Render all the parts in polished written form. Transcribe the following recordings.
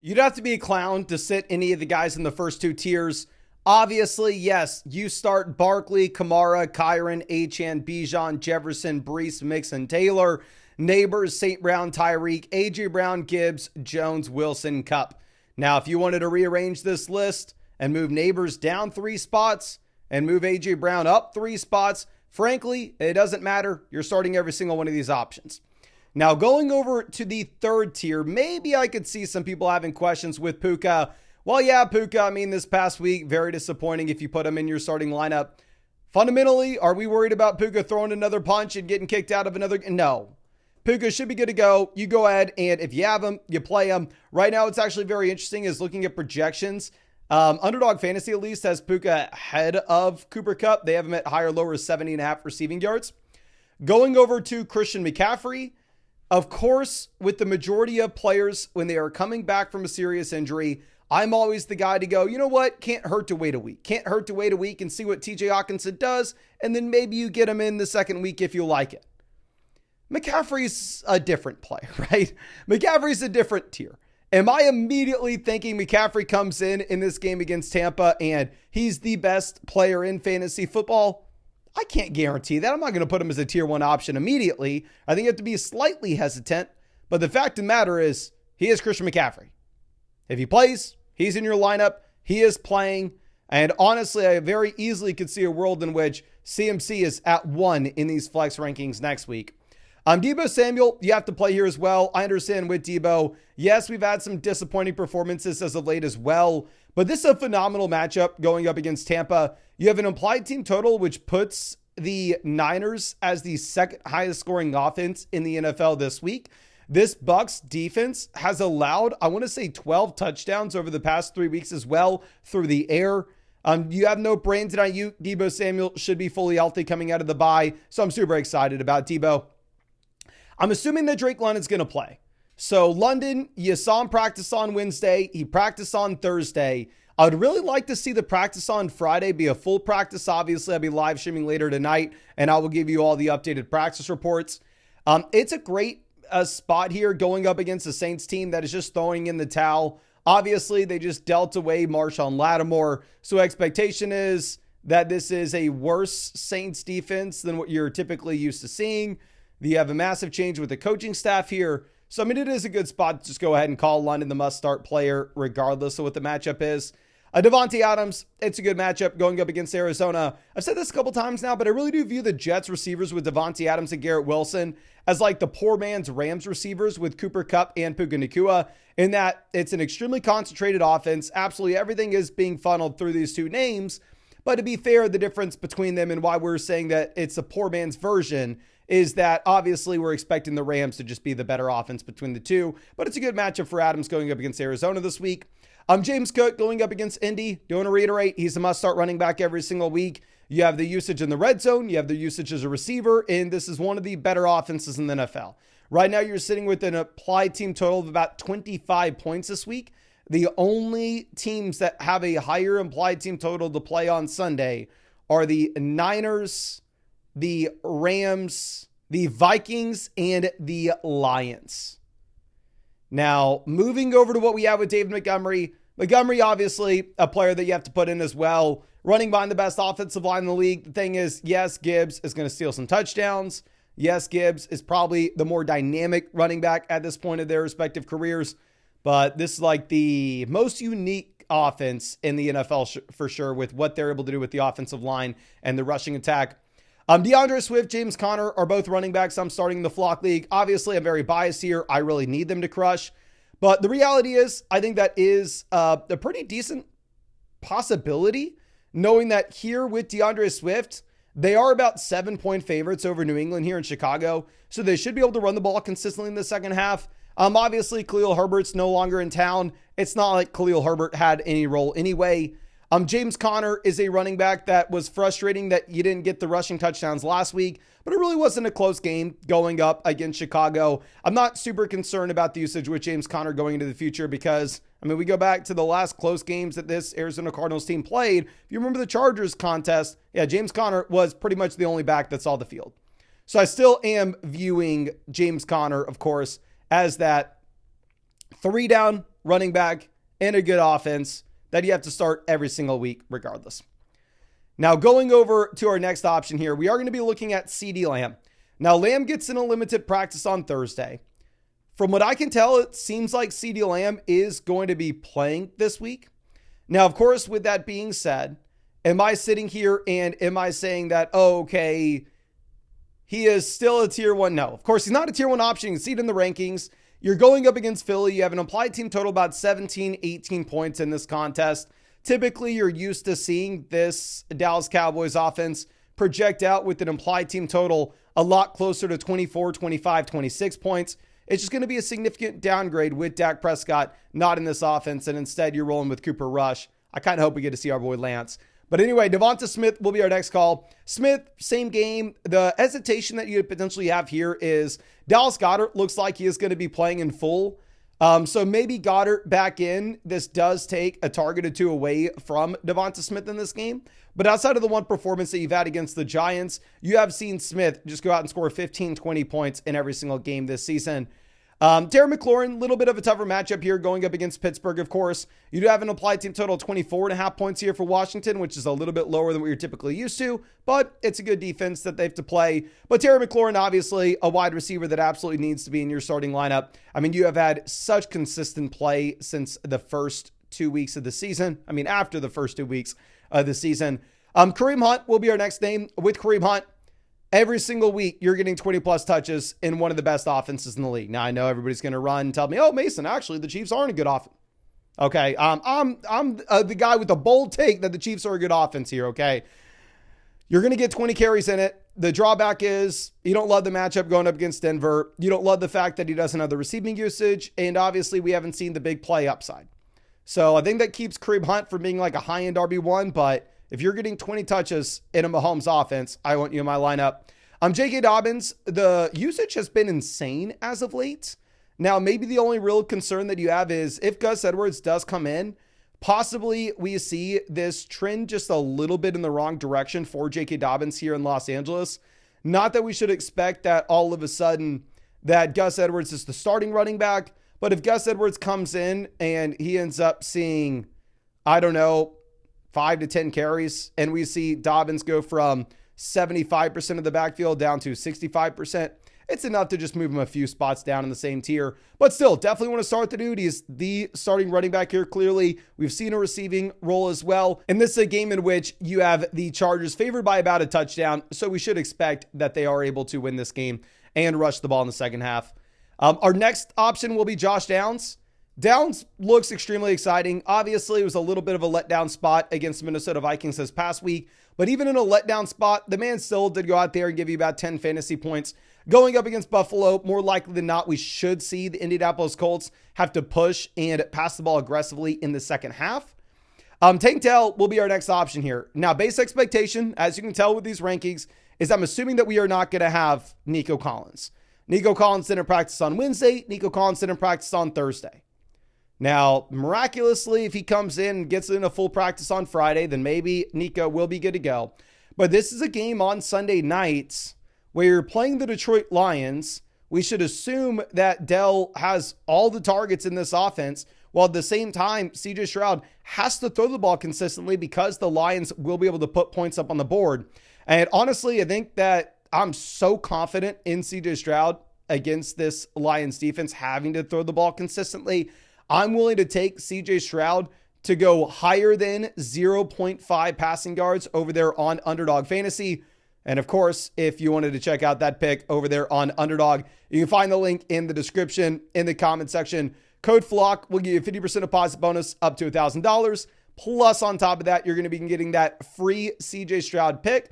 You'd have to be a clown to sit any of the guys in the first two tiers. Obviously, yes, you start Barkley, Kamara, Kyron, Achane, Bijan, Jefferson, Brees, Mixon, Taylor, Neighbors, St. Brown, Tyreek, A.J. Brown, Gibbs, Jones, Wilson, Cup. Now, if you wanted to rearrange this list and move Neighbors down 3 spots and move A.J. Brown up 3 spots, frankly, it doesn't matter. You're starting every single one of these options. Now, going over to the third tier, maybe I could see some people having questions with Puka. Well, yeah, Puka, I mean, this past week, very disappointing if you put him in your starting lineup. Fundamentally, are we worried about Puka throwing another punch and getting kicked out of another? No. Puka should be good to go. You go ahead, and if you have him, you play him. Right now, it's actually very interesting is looking at projections. Underdog Fantasy, at least, has Puka ahead of Cooper Kupp. They have him at higher, lower 70.5 receiving yards. Going over to Christian McCaffrey, of course, with the majority of players, when they are coming back from a serious injury, I'm always the guy to go, you know what? Can't hurt to wait a week. Can't hurt to wait a week and see what TJ Hawkinson does, and then maybe you get him in the second week if you like it. McCaffrey's a different player, right? McCaffrey's a different tier. Am I immediately thinking McCaffrey comes in this game against Tampa and he's the best player in fantasy football? I can't guarantee that. I'm not going to put him as a tier 1 option immediately. I think you have to be slightly hesitant. But the fact of the matter is, he is Christian McCaffrey. If he plays, he's in your lineup. He is playing. And honestly, I very easily could see a world in which CMC is at 1 in these flex rankings next week. Deebo Samuel, you have to play here as well. I understand with Deebo, yes, we've had some disappointing performances as of late as well, but this is a phenomenal matchup going up against Tampa. You have an implied team total, which puts the Niners as the second highest scoring offense in the NFL this week. This Bucs defense has allowed, I want to say 12 touchdowns over the past 3 weeks as well through the air. You have no Brandon Ayuk. Deebo Samuel should be fully healthy coming out of the bye, so I'm super excited about Deebo. I'm assuming that Drake London's going to play. So London, you saw him practice on Wednesday. He practiced on Thursday. I would really like to see the practice on Friday be a full practice. Obviously, I'll be live streaming later tonight, and I will give you all the updated practice reports. It's a great spot here going up against the Saints team that is just throwing in the towel. Obviously, they just dealt away Marshawn Lattimore. So expectation is that this is a worse Saints defense than what you're typically used to seeing. You have a massive change with the coaching staff here. So, I mean, it is a good spot to just go ahead and call London the must-start player, regardless of what the matchup is. Devontae Adams, it's a good matchup going up against Arizona. I've said this a couple times now, but I really do view the Jets receivers with Devontae Adams and Garrett Wilson as like the poor man's Rams receivers with Cooper Kupp and Puka Nacua, in that it's an extremely concentrated offense. Absolutely everything is being funneled through these two names. But to be fair, the difference between them and why we're saying that it's a poor man's version is that obviously we're expecting the Rams to just be the better offense between the two. But it's a good matchup for Adams going up against Arizona this week. James Cook going up against Indy. Do want to reiterate, he's a must-start running back every single week. You have the usage in the red zone. You have the usage as a receiver. And this is one of the better offenses in the NFL. Right now, you're sitting with an applied team total of about 25 points this week. The only teams that have a higher implied team total to play on Sunday are the Niners, the Rams, the Vikings, and the Lions. Now, moving over to what we have with David Montgomery. Montgomery, obviously, a player that you have to put in as well. Running behind the best offensive line in the league. The thing is, yes, Gibbs is going to steal some touchdowns. Yes, Gibbs is probably the more dynamic running back at this point of their respective careers. But this is like the most unique offense in the NFL for sure, with what they're able to do with the offensive line and the rushing attack. DeAndre Swift, James Conner are both running backs I'm starting in the Flock League. Obviously, I'm very biased here. I really need them to crush. But the reality is, I think that is a pretty decent possibility, knowing that here with DeAndre Swift, they are about 7-point favorites over New England here in Chicago. So they should be able to run the ball consistently in the second half. Obviously, Khalil Herbert's no longer in town. It's not like Khalil Herbert had any role anyway. James Conner is a running back that was frustrating that you didn't get the rushing touchdowns last week, but it really wasn't a close game going up against Chicago. I'm not super concerned about the usage with James Conner going into the future because, I mean, we go back to the last close games that this Arizona Cardinals team played. If you remember the Chargers contest, yeah, James Conner was pretty much the only back that saw the field. So I still am viewing James Conner, of course, as that 3-down running back and a good offense that you have to start every single week regardless. Now, going over to our next option here, we are going to be looking at CeeDee Lamb. Now, Lamb gets in a limited practice on Thursday. From what I can tell, it seems like CeeDee Lamb is going to be playing this week. Now, of course, with that being said, am I sitting here and am I saying that, oh, okay, he is still a tier 1? No, of course, he's not a tier 1 option. You can see it in the rankings. You're going up against Philly. You have an implied team total about 17, 18 points in this contest. Typically, you're used to seeing this Dallas Cowboys offense project out with an implied team total a lot closer to 24, 25, 26 points. It's just going to be a significant downgrade with Dak Prescott not in this offense, and instead you're rolling with Cooper Rush. I kind of hope we get to see our boy Lance. But anyway, Devonta Smith will be our next call. Smith, same game. The hesitation that you potentially have here is Dallas Goedert looks like he is going to be playing in full. So maybe Goddard back in. This does take a target or two away from Devonta Smith in this game. But outside of the one performance that you've had against the Giants, you have seen Smith just go out and score 15, 20 points in every single game this season. Terry McLaurin, a little bit of a tougher matchup here going up against Pittsburgh, of course. You do have an applied team total of 24.5 points here for Washington, which is a little bit lower than what you're typically used to, but it's a good defense that they have to play. But Terry McLaurin, obviously a wide receiver that absolutely needs to be in your starting lineup. I mean, you have had such consistent play since the first 2 weeks of the season. I mean, after the first 2 weeks of the season. Kareem Hunt will be our next name. With Kareem Hunt, every single week, you're getting 20 plus touches in one of the best offenses in the league. Now, I know everybody's going to run and tell me, oh, Mason, actually, the Chiefs aren't a good offense. Okay, I'm the guy with the bold take that the Chiefs are a good offense here, okay? You're going to get 20 carries in it. The drawback is you don't love the matchup going up against Denver. You don't love the fact that he doesn't have the receiving usage, and obviously we haven't seen the big play upside. So I think that keeps Kareem Hunt from being like a high-end RB1, but if you're getting 20 touches in a Mahomes offense, I want you in my lineup. J.K. Dobbins, the usage has been insane as of late. Now, maybe the only real concern that you have is if Gus Edwards does come in, possibly we see this trend just a little bit in the wrong direction for J.K. Dobbins here in Los Angeles. Not that we should expect that all of a sudden that Gus Edwards is the starting running back, but if Gus Edwards comes in and he ends up seeing, I don't know, 5 to 10 carries, and we see Dobbins go from 75% of the backfield down to 65%, it's enough to just move him a few spots down in the same tier. But still, definitely want to start the dude. He's the starting running back here, clearly. We've seen a receiving role as well. And this is a game in which you have the Chargers favored by about a touchdown, so we should expect that they are able to win this game and rush the ball in the second half. Our next option will be Josh Downs. Downs looks extremely exciting. Obviously, it was a little bit of a letdown spot against the Minnesota Vikings this past week. But even in a letdown spot, the man still did go out there and give you about 10 fantasy points. Going up against Buffalo, more likely than not, we should see the Indianapolis Colts have to push and pass the ball aggressively in the second half. Tank Dell will be our next option here. Now, base expectation, as you can tell with these rankings, is I'm assuming that we are not going to have Nico Collins. Nico Collins didn't practice on Wednesday. Nico Collins didn't practice on Thursday. Now, miraculously, if he comes in and gets in a full practice on Friday, then maybe Nico will be good to go. But this is a game on Sunday nights where you're playing the Detroit Lions. We should assume that Dell has all the targets in this offense, while at the same time, CJ Stroud has to throw the ball consistently because the Lions will be able to put points up on the board. And honestly, I think that I'm so confident in CJ Stroud against this Lions defense having to throw the ball consistently. I'm willing to take CJ Stroud to go higher than 0.5 passing yards over there on Underdog Fantasy. And of course, if you wanted to check out that pick over there on Underdog, you can find the link in the description, in the comment section. Code FLOCK will give you a 50% deposit bonus up to $1,000. Plus, on top of that, you're going to be getting that free CJ Stroud pick.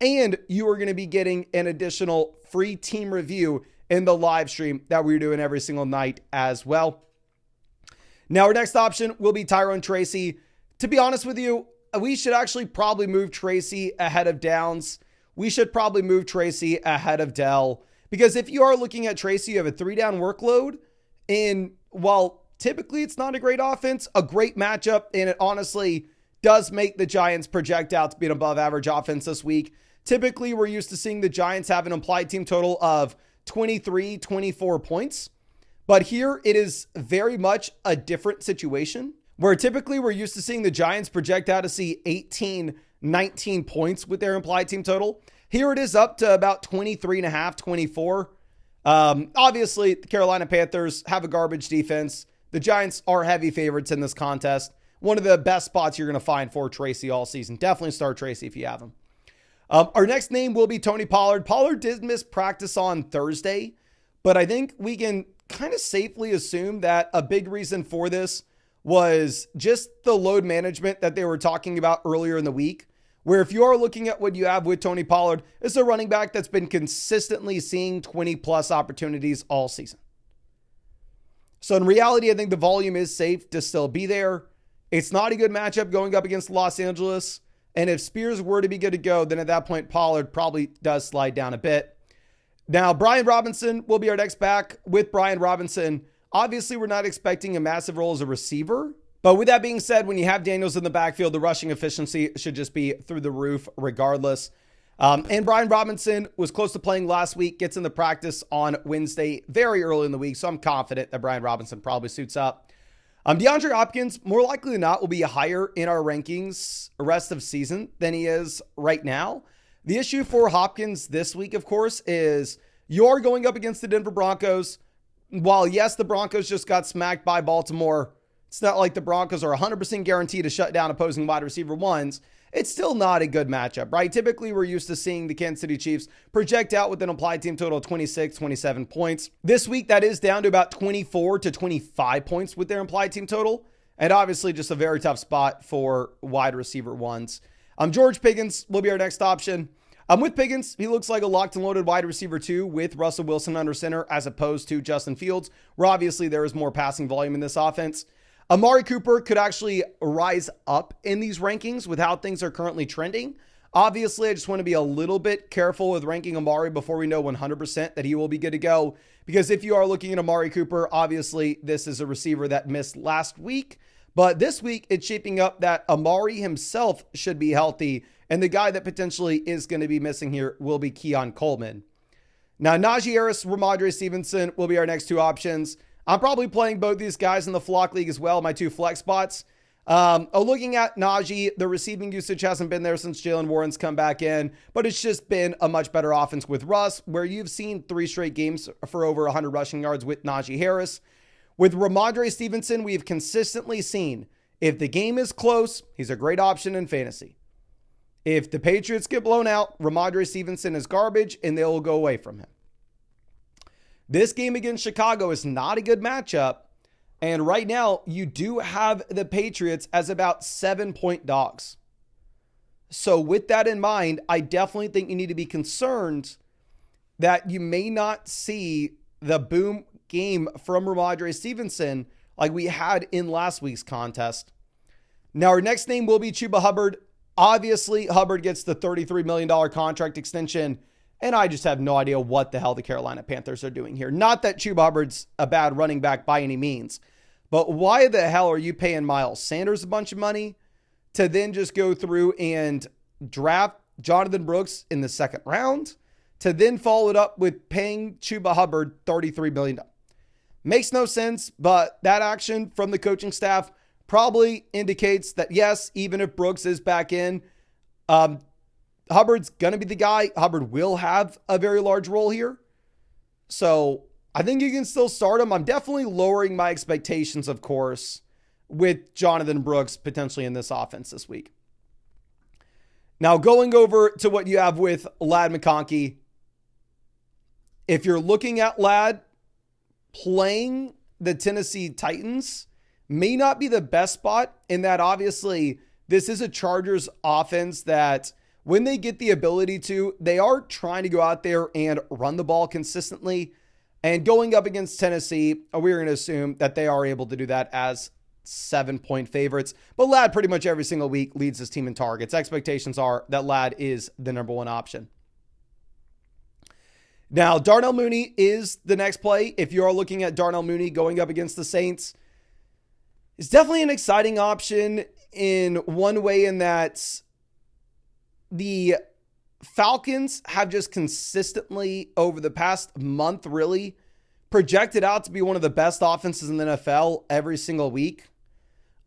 And you are going to be getting an additional free team review in the live stream that we're doing every single night as well. Now, our next option will be Tyrone Tracy. To be honest with you, we should actually probably move Tracy ahead of Downs. We should probably move Tracy ahead of Dell. Because if you are looking at Tracy, you have a 3-down workload. And while typically it's not a great offense, a great matchup, and it honestly does make the Giants project out to be an above average offense this week. Typically, we're used to seeing the Giants have an implied team total of 23, 24 points. But here it is very much a different situation where typically we're used to seeing the Giants project out to see 18, 19 points with their implied team total. Here it is up to about 23.5, 24. Obviously, the Carolina Panthers have a garbage defense. The Giants are heavy favorites in this contest. One of the best spots you're going to find for Tracy all season. Definitely start Tracy if you have him. Our next name will be Tony Pollard. Pollard did miss practice on Thursday, but I think we can kind of safely assume that a big reason for this was just the load management that they were talking about earlier in the week, where if you are looking at what you have with Tony Pollard, it's a running back that's been consistently seeing 20 plus opportunities all season. So in reality, I think the volume is safe to still be there. It's not a good matchup going up against Los Angeles. And if Spears were to be good to go, then at that point, Pollard probably does slide down a bit. Now, Brian Robinson will be our next back. With Brian Robinson, obviously we're not expecting a massive role as a receiver. But with that being said, when you have Daniels in the backfield, the rushing efficiency should just be through the roof regardless. And Brian Robinson was close to playing last week, gets in the practice on Wednesday, very early in the week. So I'm confident that Brian Robinson probably suits up. DeAndre Hopkins, more likely than not, will be higher in our rankings rest of season than he is right now. The issue for Hopkins this week, of course, is you're going up against the Denver Broncos. While, yes, the Broncos just got smacked by Baltimore, it's not like the Broncos are 100% guaranteed to shut down opposing wide receiver ones. It's still not a good matchup, right? Typically, we're used to seeing the Kansas City Chiefs project out with an implied team total of 26, 27 points. This week, that is down to about 24 to 25 points with their implied team total. And obviously, just a very tough spot for wide receiver ones. George Pickens will be our next option. With Pickens, he looks like a locked and loaded wide receiver 2 with Russell Wilson under center as opposed to Justin Fields, where obviously there is more passing volume in this offense. Amari Cooper could actually rise up in these rankings with how things are currently trending. Obviously, I just want to be a little bit careful with ranking Amari before we know 100% that he will be good to go. Because if you are looking at Amari Cooper, obviously this is a receiver that missed last week. But this week, it's shaping up that Amari himself should be healthy. And the guy that potentially is going to be missing here will be Keon Coleman. Now, Najee Harris, Ramondre Stevenson will be our next two options. I'm probably playing both these guys in the Flock League as well, my two flex spots. Looking at Najee, the receiving usage hasn't been there since Jalen Warren's come back in, but it's just been a much better offense with Russ, where you've seen 3 straight games for over 100 rushing yards with Najee Harris. With Ramondre Stevenson, we've consistently seen if the game is close, he's a great option in fantasy. If the Patriots get blown out, Ramondre Stevenson is garbage and they will go away from him. This game against Chicago is not a good matchup. And right now, you do have the Patriots as about 7-point dogs. So with that in mind, I definitely think you need to be concerned that you may not see the boom game from Ramondre Stevenson like we had in last week's contest. Now, our next name will be Chuba Hubbard. Obviously, Hubbard gets the $33 million contract extension, and I just have no idea what the hell the Carolina Panthers are doing here. Not that Chuba Hubbard's a bad running back by any means, but why the hell are you paying Miles Sanders a bunch of money to then just go through and draft Jonathan Brooks in the second round to then follow it up with paying Chuba Hubbard $33 million? Makes no sense, but that action from the coaching staff probably indicates that, yes, even if Brooks is back in, Hubbard's going to be the guy. Hubbard will have a very large role here. So I think you can still start him. I'm definitely lowering my expectations, of course, with Jonathan Brooks potentially in this offense this week. Now, going over to what you have with Ladd McConkey. If you're looking at Ladd playing the Tennessee Titans, may not be the best spot in that obviously this is a Chargers offense that when they get the ability to, they are trying to go out there and run the ball consistently. And going up against Tennessee, we're going to assume that they are able to do that as 7-point favorites. But Ladd pretty much every single week leads his team in targets. Expectations are that Ladd is the number one option. Now, Darnell Mooney is the next play. If you are looking at Darnell Mooney going up against the Saints, it's definitely an exciting option in one way in that the Falcons have just consistently over the past month really projected out to be one of the best offenses in the NFL every single week.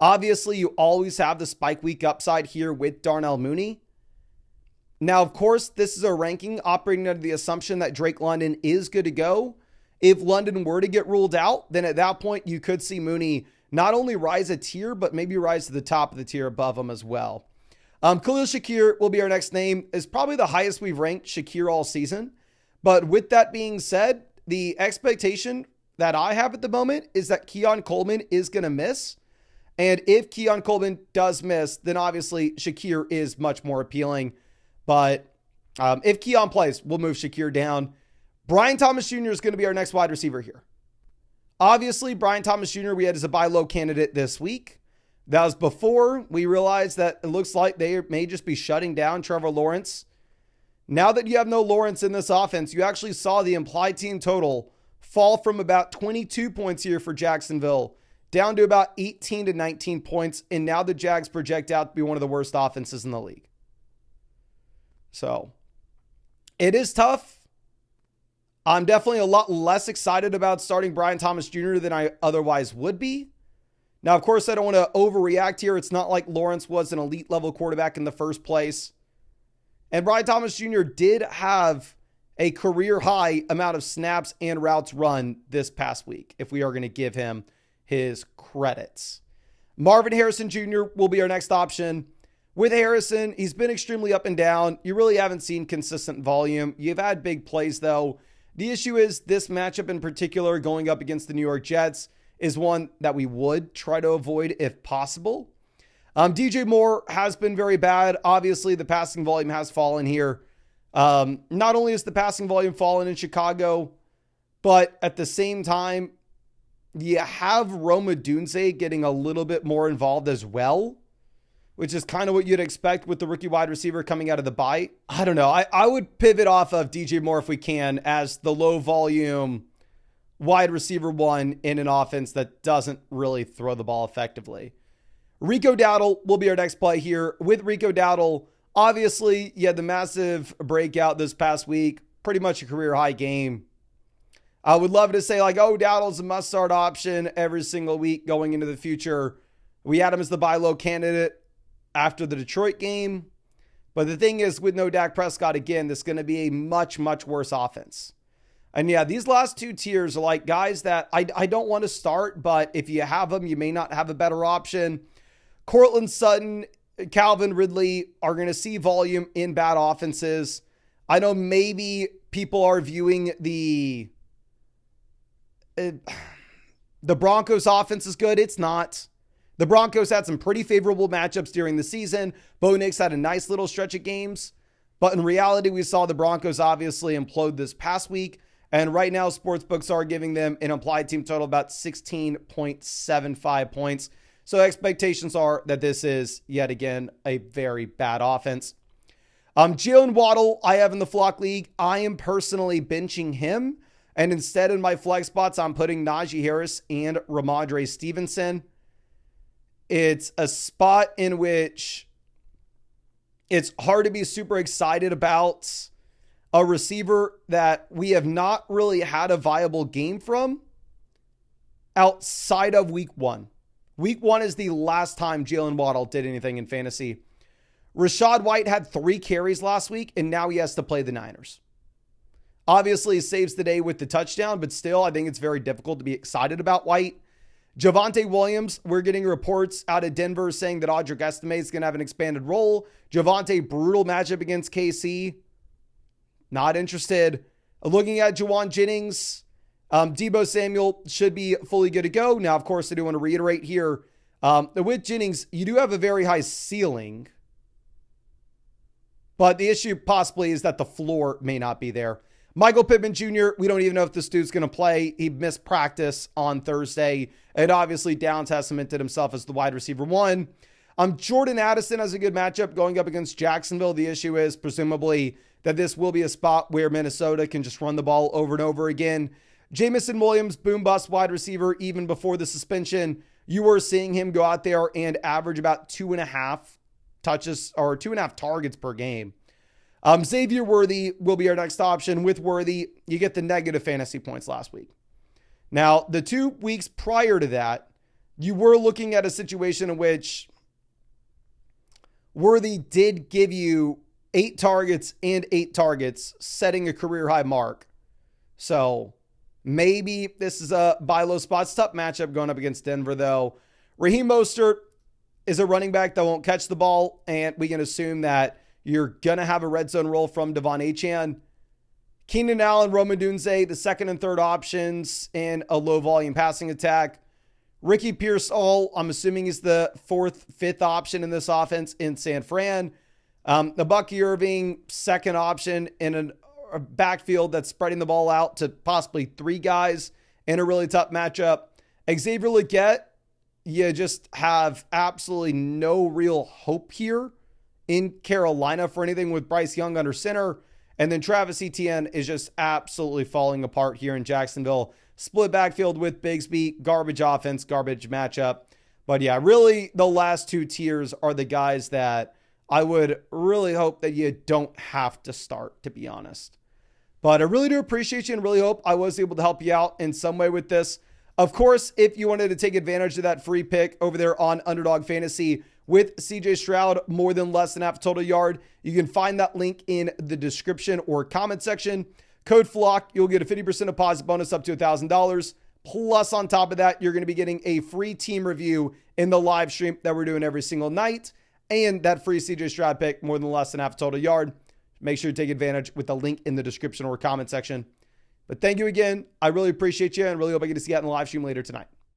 Obviously, you always have the spike week upside here with Darnell Mooney. Now, of course, this is a ranking operating under the assumption that Drake London is good to go. If London were to get ruled out, then at that point, you could see Mooney not only rise a tier, but maybe rise to the top of the tier above him as well. Khalil Shakir will be our next name. Is probably the highest we've ranked Shakir all season. But with that being said, the expectation that I have at the moment is that Keon Coleman is going to miss. And if Keon Coleman does miss, then obviously Shakir is much more appealing. But if Keon plays, we'll move Shakir down. Brian Thomas Jr. is going to be our next wide receiver here. Obviously, Brian Thomas Jr. we had as a buy low candidate this week. That was before we realized that it looks like they may just be shutting down Trevor Lawrence. Now that you have no Lawrence in this offense, you actually saw the implied team total fall from about 22 points here for Jacksonville down to about 18 to 19 points. And now the Jags project out to be one of the worst offenses in the league. So it is tough. I'm definitely a lot less excited about starting Brian Thomas Jr. than I otherwise would be. Now, of course, I don't want to overreact here. It's not like Lawrence was an elite level quarterback in the first place. And Brian Thomas Jr. did have a career high amount of snaps and routes run this past week, if we are going to give him his credits. Marvin Harrison Jr. will be our next option. With Harrison, he's been extremely up and down. You really haven't seen consistent volume. You've had big plays, though. The issue is this matchup in particular, going up against the New York Jets, is one that we would try to avoid if possible. DJ Moore has been very bad. Obviously, the passing volume has fallen here. Not only has the passing volume fallen in Chicago, but at the same time, you have Rome Odunze getting a little bit more involved as well, which is kind of what you'd expect with the rookie wide receiver coming out of the bye. I don't know. I would pivot off of DJ Moore if we can as the low volume wide receiver one in an offense that doesn't really throw the ball effectively. Rico Dowdle will be our next play here. With Rico Dowdle, obviously, you had the massive breakout this past week, pretty much a career high game. I would love to say like, oh, Dowdle's a must start option every single week going into the future. We had him as the buy low candidate after the Detroit game. But the thing is, with no Dak Prescott, again, this is going to be a much, much worse offense. And yeah, these last two tiers are like guys that I don't want to start, but if you have them, you may not have a better option. Cortland Sutton, Calvin Ridley are going to see volume in bad offenses. I know maybe people are viewing the Broncos offense is good. It's not. The Broncos had some pretty favorable matchups during the season. Bo Nix had a nice little stretch of games. But in reality, we saw the Broncos obviously implode this past week. And right now, sportsbooks are giving them an implied team total about 16.75 points. So expectations are that this is, yet again, a very bad offense. Jalen Waddle, I have in the Flock League. I am personally benching him. And instead in my flex spots, I'm putting Najee Harris and Ramondre Stevenson. It's a spot in which it's hard to be super excited about a receiver that we have not really had a viable game from outside of week one. Week one is the last time Jalen Waddle did anything in fantasy. Rachaad White had 3 carries last week, and now he has to play the Niners. Obviously, he saves the day with the touchdown, but still, I think it's very difficult to be excited about White. Javonte Williams, we're getting reports out of Denver saying that Audric Estime is going to have an expanded role. Javonte, brutal matchup against KC. Not interested. Looking at Juwan Jennings, Deebo Samuel should be fully good to go. Now, of course, I do want to reiterate here. With Jennings, you do have a very high ceiling. But the issue possibly is that the floor may not be there. Michael Pittman Jr., we don't even know if this dude's going to play. He missed practice on Thursday. And obviously, Downs has cemented himself as the wide receiver one. Jordan Addison has a good matchup going up against Jacksonville. The issue is presumably that this will be a spot where Minnesota can just run the ball over and over again. Jamison Williams, boom bust wide receiver, even before the suspension. You were seeing him go out there and average about 2.5 touches or 2.5 targets per game. Xavier Worthy will be our next option. With Worthy, you get the negative fantasy points last week. Now, the 2 weeks prior to that, you were looking at a situation in which Worthy did give you 8 targets and 8 targets, setting a career high mark. So maybe this is a buy low spots. Tough matchup going up against Denver, though. Raheem Mostert is a running back that won't catch the ball, and we can assume that you're going to have a red zone roll from Devon Achane. Keenan Allen, Rome Odunze, the second and third options in a low volume passing attack. Ricky Pearsall, I'm assuming is the fourth, fifth option in this offense in San Fran. The Bucky Irving, second option in a backfield that's spreading the ball out to possibly 3 guys in a really tough matchup. Xavier Legette, you just have absolutely no real hope here in Carolina for anything with Bryce Young under center. And then Travis Etienne is just absolutely falling apart here in Jacksonville. Split backfield with Bigsby, garbage offense, garbage matchup. But yeah, really the last 2 tiers are the guys that I would really hope that you don't have to start, to be honest. But I really do appreciate you and really hope I was able to help you out in some way with this. Of course, if you wanted to take advantage of that free pick over there on Underdog Fantasy with CJ Stroud, more than less than half total yard, you can find that link in the description or comment section. Code FLOCK, you'll get a 50% deposit bonus up to $1,000. Plus, on top of that, you're going to be getting a free team review in the live stream that we're doing every single night. And that free CJ Stroud pick, more than less than half total yard. Make sure to take advantage with the link in the description or comment section. But thank you again. I really appreciate you and really hope I get to see you out in the live stream later tonight.